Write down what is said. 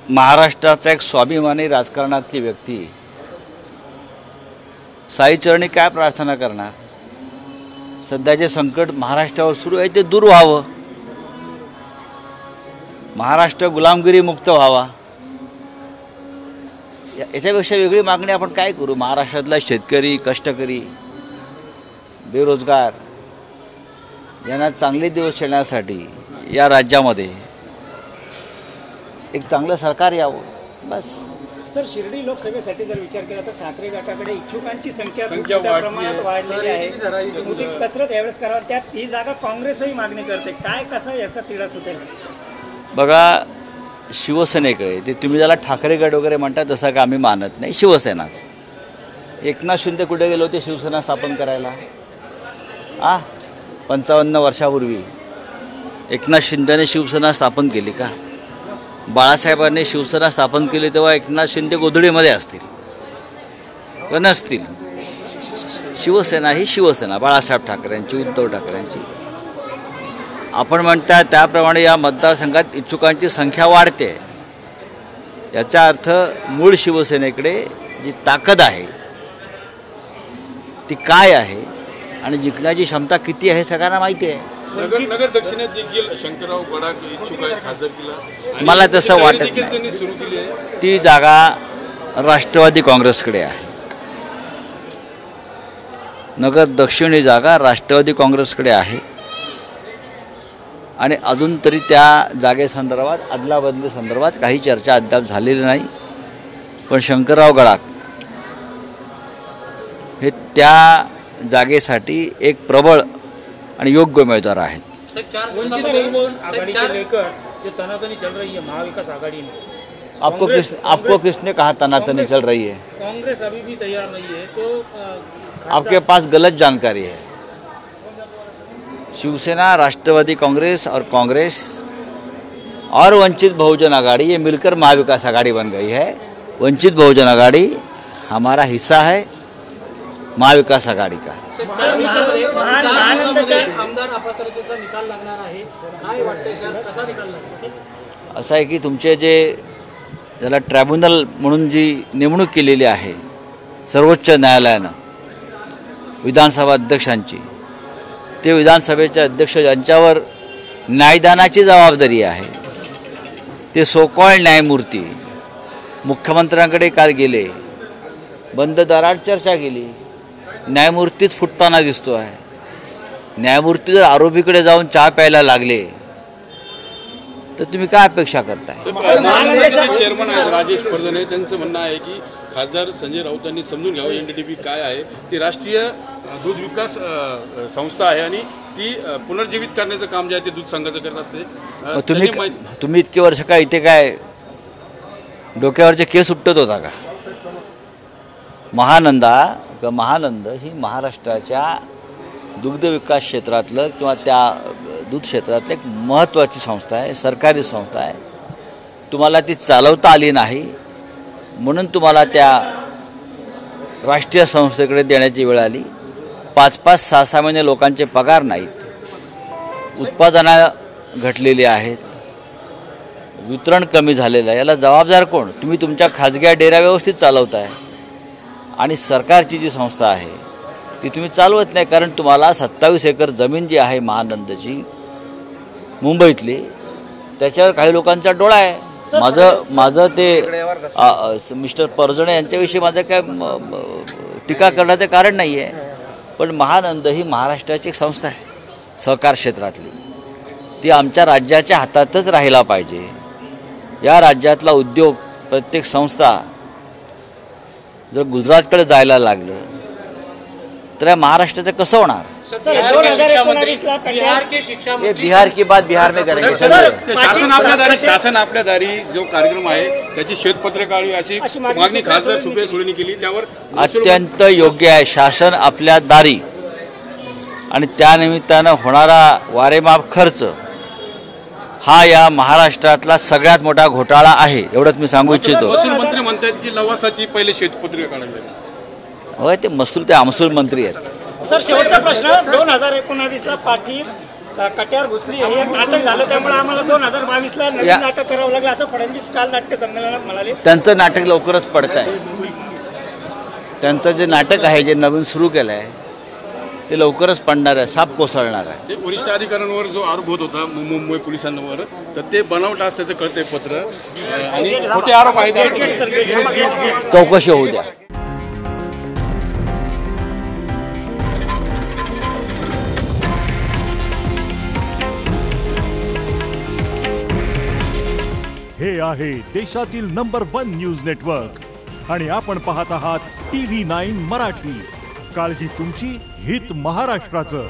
महाराष्ट्राचा एक स्वाभिमानी राजकारणातली व्यक्ती साईचरणी काय प्रार्थना करणार? सध्याचे संकट महाराष्ट्रावर सुरू आहे ते दूर व्हावं, महाराष्ट्र गुलामगिरी मुक्त व्हावा, याच्यापेक्षा वेगळी मागणी आपण काय करू? महाराष्ट्रातला शेतकरी, कष्टकरी, बेरोजगार यांना चांगले दिवस येण्यासाठी या राज्यामध्ये एक चांगलं सरकार यावं, बस. सर, शिर्डी लोकसभेसाठी जर विचार केला तर ठाकरे गटाकडे इच्छुकांची संख्या प्रमाणात वाढलेली आहे. मोठी कसरत यावेळेस करावी, त्यात ही जागा काँग्रेसही मागणी करते. काय कसा याचा तिढा सुटेल? बघा, शिवसेनेकडे ते तुम्ही ज्याला ठाकरे गट वगैरे म्हणता तसं का आम्ही मानत नाही. शिवसेनाच. एकनाथ शिंदे कुठे गेले होते शिवसेना स्थापन करायला? 55 वर्षापूर्वी एकनाथ शिंदेने शिवसेना स्थापन केली का? बाळासाहेबांनी शिवसेना स्थापन केली तेव्हा एकनाथ शिंदे गोधडीमध्ये असतील का नसतील? शिवसेना ही शिवसेना, बाळासाहेब ठाकरेंची, उद्धव ठाकरेंची. आपण म्हणता त्याप्रमाणे या मतदारसंघात इच्छुकांची संख्या वाढते. याचा अर्थ मूळ शिवसेनेकडे जी ताकद आहे ती काय आहे आणि जिंकण्याची क्षमता किती आहे सगळ्यांना माहिती आहे. नगर दक्षिणेत देखील शंकरराव गडाख इच्छुक आहेत खासदारकीला. मला तसं वाटत नाही. ती जागा राष्ट्रवादी काँग्रेसकडे आहे. नगर दक्षिण ही जागा राष्ट्रवादी काँग्रेसकडे आहे आणि अजून तरी त्या जागेसंदर्भात अदलाबदली संदर्भात काही चर्चा अद्याप झालेली नाही. पण शंकरराव गडाख हे त्या जागेसाठी एक प्रबळ आणि योग्य उमेदवार आहेत. आपको किसने कहा तनातनी चल रही है? कांग्रेस अभी भी तैयार नहीं है, तो आपके पास गलत जानकारी है. शिवसेना, राष्ट्रवादी कांग्रेस और कांग्रेस और वंचित बहुजन आघाड़ी ये मिलकर महाविकास आघाड़ी बन गई है. वंचित बहुजन आघाड़ी हमारा हिस्सा है महाविकास आघाड़ी का. असं आहे की तुमचे जे ज्याला ट्रायब्युनल म्हणून जी नेमणूक केलेली आहे सर्वोच्च न्यायालयानं विधानसभा अध्यक्षांची, ते विधानसभेचे अध्यक्ष ज्यांच्यावर न्यायदानाची जबाबदारी आहे ते सोकॉल्ड न्यायमूर्ती मुख्यमंत्र्यांकडे काल गेले, बंद दारात चर्चा केली. न्यायमूर्तीच फुटताना दिसतो आहे. न्यायमूर्ती जर आरोपीकडे जाऊन चहा प्यायला लागले तर तुम्ही काय अपेक्षा करताय? चेअरमन राजेश फडदणे त्यांचं म्हणणं आहे की खासदार संजय राऊतांनी समजून घ्यावं एनडीडीबी काय आहे. ती राष्ट्रीय दूध विकास संस्था आहे आणि ती पुनर्जीवित करण्याचं काम जे आहे ते दूध संघाचं करत असते. तुम्ही इतके वर्ष काय इथे काय डोक्यावरचे केस उपटत होता का? महानंद ही महाराष्ट्राच्या दुग्ध विकास क्षेत्रातलं किंवा त्या दूध क्षेत्रातलं एक महत्त्वाची संस्था आहे, सरकारी संस्था आहे. तुम्हाला ती चालवता आली नाही म्हणून तुम्हाला त्या राष्ट्रीय संस्थेकडे देण्याची वेळ आली. 5-5, 6-6 महिने लोकांचे पगार नाहीत, उत्पादनं घटलेली आहेत, वितरण कमी झालेलं आहे. याला जबाबदार कोण? तुम्ही तुमच्या खाजगी डेऱ्या व्यवस्थित चालवताय आणि सरकारची जी संस्था आहे ती तुम्ही चालवत नाही. कारण तुम्हाला 27 एकर जमीन जी आहे महानंदची मुंबईतली, त्याच्यावर काही लोकांचा डोळा आहे. माझं ते मिस्टर परजणे यांच्याविषयी माझं काय टीका करण्याचं कारण नाही आहे. पण महानंद ही महाराष्ट्राची एक संस्था आहे सहकार क्षेत्रातली. ती आमच्या राज्याच्या हातातच राहिला पाहिजे. या राज्यातला उद्योग, प्रत्येक संस्था जर गुजरातकडे जायला लागलं तर महाराष्ट्राचं कसं होणार? बिहार की बात बिहार में करेंगे. शासन आपल्या दारी जो कार्यक्रम आहे त्याची श्वेतपत्रकाळी अशी मागणी खासदार सुप्रिया सुळेंनी केली, त्यावर अत्यंत योग्य आहे. शासन आपल्या दारी आणि त्यानिमित्तानं होणारा वारेमाप खर्च हा या महाराष्ट्रातला सगळ्यात मोठा घोटाळा आहे, एवढंच मी सांगू इच्छितो. महसूल मंत्री म्हणतात की लवासाची पहिले श्वेतपत्रिका काढायला. होय, ते आमसूल मंत्री आहेत. सर, शेवटचा प्रश्न. 2019ला पाटील कट्यावर घुसली हे एक नाटक झालं, त्यामुळे आम्हाला 2022ला नवीन नाटक करावं लागलं असं फडणवीस काल नाट्य संमेलनात म्हणाले. त्यांचं नाटक लवकरच पडत आहे. त्यांचं जे नाटक आहे, जे नवीन सुरू केलं आहे ते लवकरच पडणार आहे, साप कोसळणार आहे. ते वरिष्ठ अधिकाऱ्यांवर जो आरोप होत होता मुंबई पोलिसांवर, तर ते बनावट आज त्याचं कळतंय पत्र आणि खोटे आरोप आहेत. चौकशी होऊ द्या. हे आहे देशातील नंबर 1 न्यूज नेटवर्क आणि आपण पाहत आहात TV9 मराठी. काळजी तुमची, हित महाराष्ट्राचं.